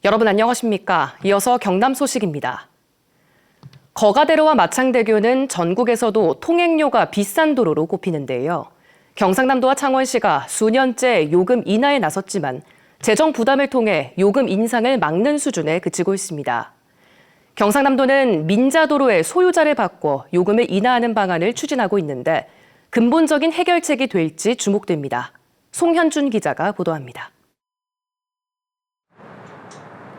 여러분 안녕하십니까? 이어서 경남 소식입니다. 거가대로와 마창대교는 전국에서도 통행료가 비싼 도로로 꼽히는데요. 경상남도와 창원시가 수년째 요금 인하에 나섰지만 재정 부담을 통해 요금 인상을 막는 수준에 그치고 있습니다. 경상남도는 민자도로의 소유자를 바꿔 요금을 인하하는 방안을 추진하고 있는데 근본적인 해결책이 될지 주목됩니다. 송현준 기자가 보도합니다.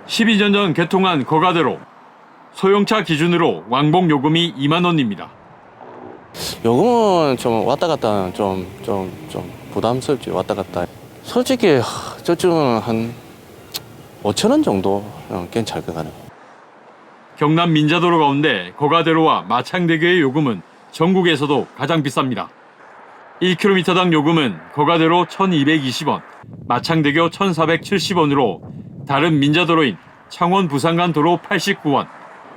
12년 전 개통한 거가대로. 소형차 기준으로 왕복 요금이 2만 원입니다. 요금은 좀 왔다 갔다 좀 부담스럽지, 왔다 갔다. 솔직히 저쪽은 한 5천 원 정도 괜찮을 것 같아요. 경남 민자도로 가운데 거가대로와 마창대교의 요금은 전국에서도 가장 비쌉니다. 1km당 요금은 거가대로 1,220원, 마창대교 1,470원으로 다른 민자도로인 창원 부산간 도로 89원,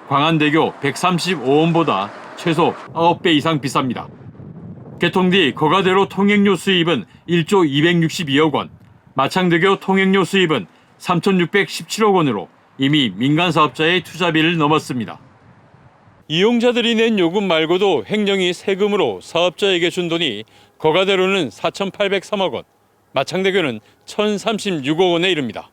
광안대교 135원보다 최소 9배 이상 비쌉니다. 개통 뒤 거가대로 통행료 수입은 1조 262억 원, 마창대교 통행료 수입은 3,617억 원으로 이미 민간 사업자의 투자비를 넘었습니다. 이용자들이 낸 요금 말고도 행정이 세금으로 사업자에게 준 돈이 거가대로는 4,803억 원, 마창대교는 1,036억 원에 이릅니다.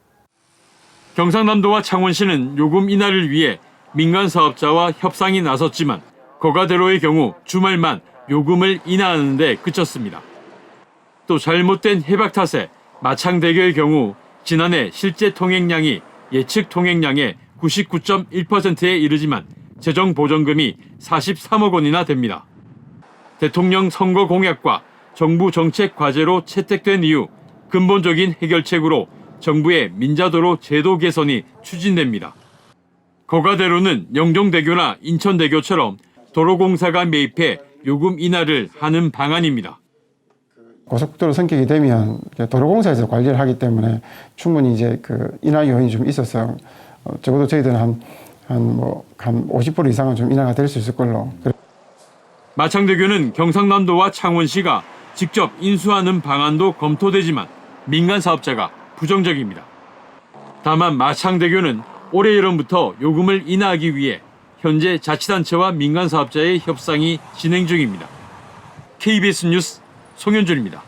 경상남도와 창원시는 요금 인하를 위해 민간 사업자와 협상이 나섰지만 거가대로의 경우 주말만 요금을 인하하는 데 그쳤습니다. 또 잘못된 해박 탓에 마창대교의 경우 지난해 실제 통행량이 예측 통행량의 99.1%에 이르지만 재정 보전금이 43억 원이나 됩니다. 대통령 선거 공약과 정부 정책 과제로 채택된 이후 근본적인 해결책으로 정부의 민자도로 제도 개선이 추진됩니다. 거가대로는 영종대교나 인천대교처럼 도로공사가 매입해 요금 인하를 하는 방안입니다. 고속도로 성격이 되면 도로공사에서 관리를 하기 때문에 충분히 이제 인하 요인이 좀 있어서 적어도 저희들은 한 50% 이상은 좀 인하가 될 수 있을 걸로. 마창대교는 경상남도와 창원시가 직접 인수하는 방안도 검토되지만 민간 사업자가 부정적입니다. 다만 마창대교는 올해 여름부터 요금을 인하하기 위해 현재 자치단체와 민간 사업자의 협상이 진행 중입니다. KBS 뉴스 송현준입니다.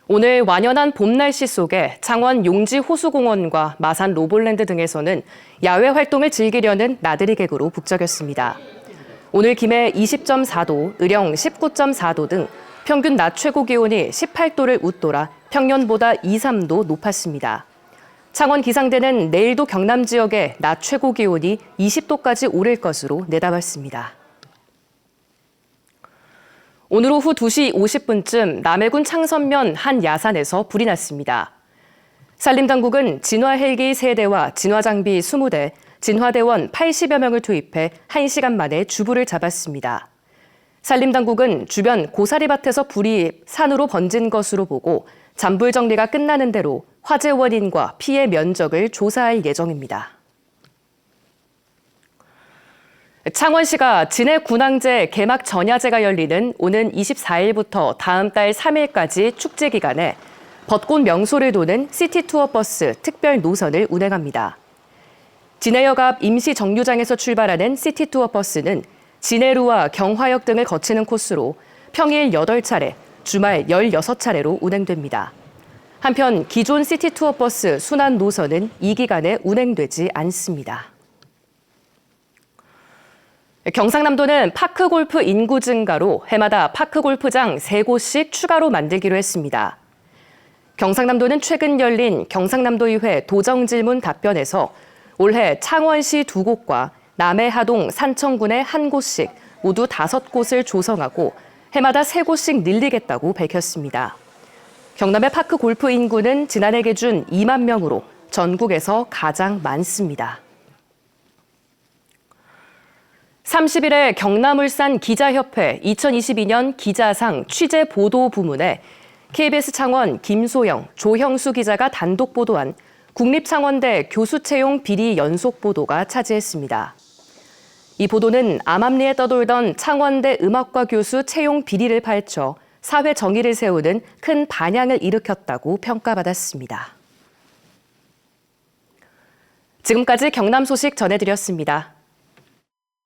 오늘 완연한 봄 날씨 속에 창원 용지 호수공원과 마산 로볼랜드 등에서는 야외 활동을 즐기려는 나들이 객으로 북적였습니다. 오늘 김해 20.4도, 의령 19.4도 등 평균 낮 최고 기온이 18도를 웃돌아 평년보다 2, 3도 높았습니다. 창원 기상대는 내일도 경남 지역의 낮 최고 기온이 20도까지 오를 것으로 내다봤습니다. 오늘 오후 2시 50분쯤 남해군 창선면 한 야산에서 불이 났습니다. 산림당국은 진화 헬기 3대와 진화 장비 20대, 진화대원 80여 명을 투입해 1시간 만에 주부를 잡았습니다. 산림당국은 주변 고사리밭에서 불이 산으로 번진 것으로 보고 잔불 정리가 끝나는 대로 화재 원인과 피해 면적을 조사할 예정입니다. 창원시가 진해 군항제 개막 전야제가 열리는 오는 24일부터 다음 달 3일까지 축제 기간에 벚꽃 명소를 도는 시티투어 버스 특별 노선을 운행합니다. 진해역 앞 임시 정류장에서 출발하는 시티투어 버스는 진해루와 경화역 등을 거치는 코스로 평일 8차례, 주말 16차례로 운행됩니다. 한편 기존 시티투어 버스 순환 노선은 이 기간에 운행되지 않습니다. 경상남도는 파크골프 인구 증가로 해마다 파크골프장 3곳씩 추가로 만들기로 했습니다. 경상남도는 최근 열린 경상남도의회 도정질문 답변에서 올해 창원시 2곳과 남해 하동 산청군의 1곳씩 모두 5곳을 조성하고 해마다 3곳씩 늘리겠다고 밝혔습니다. 경남의 파크 골프 인구는 지난해 기준 2만 명으로 전국에서 가장 많습니다. 30일에 경남울산 기자협회 2022년 기자상 취재보도 부문에 KBS 창원 김소영, 조형수 기자가 단독 보도한 국립창원대 교수 채용 비리 연속 보도가 차지했습니다. 이 보도는 암암리에 떠돌던 창원대 음악과 교수 채용 비리를 파헤쳐 사회 정의를 세우는 큰 반향을 일으켰다고 평가받았습니다. 지금까지 경남 소식 전해드렸습니다.